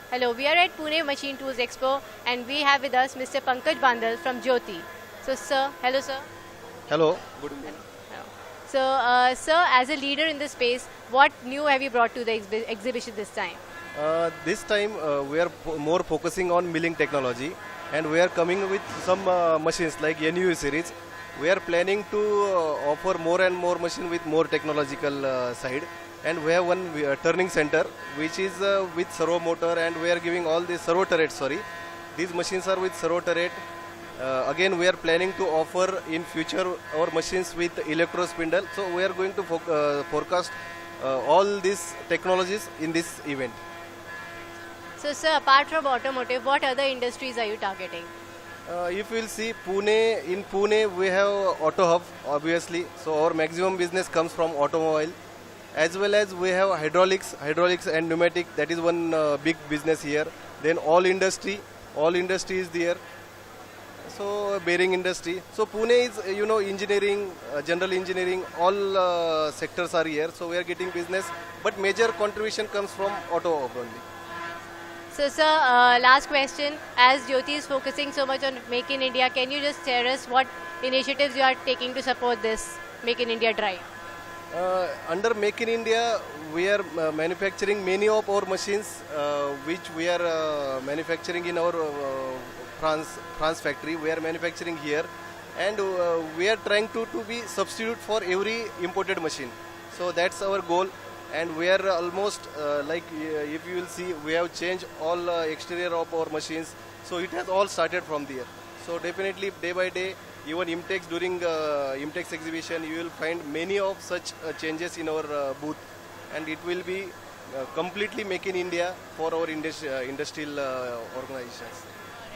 Hello, we are at Pune Machine Tools Expo and we have with us Mr. Pankaj Bandal from Jyoti. So, sir, hello, sir. Hello. Good Hello. evening. Hello. So, sir, as a leader in this space, what new have you brought to the exhibition this time? This time we are more focusing on milling technology, and we are coming with some machines like NU series. We are planning to offer more and more machine with more technological side, and we have one turning center which is with servo motor, and we are giving all the servo turret. Sorry, these machines are with servo turret. Again, we are planning to offer in future our machines with electro spindle. So we are going to forecast all these technologies in this event. So, sir, apart from automotive, what other industries are you targeting? If we'll see Pune, in Pune we have Auto Hub obviously. So our maximum business comes from automobile, as well as we have hydraulics and pneumatic. That is one big business here. Then all industry is there. So bearing industry. So Pune is engineering, general engineering. All sectors are here. So we are getting business, but major contribution comes from Auto Hub only. So, sir, last question. As Jyoti is focusing so much on Make in India, can you just share us what initiatives you are taking to support this Make in India drive? Under Make in India, we are manufacturing many of our machines, which we are manufacturing in our France factory. We are manufacturing here, and we are trying to be substitute for every imported machine. So that's our goal, and we are almost if you will see, we have changed all exterior of our machines. So it has all started from there. So definitely day by day, even Imtex, during Imtex exhibition, you will find many of such changes in our booth, and it will be completely Make in India for our industrial organizations.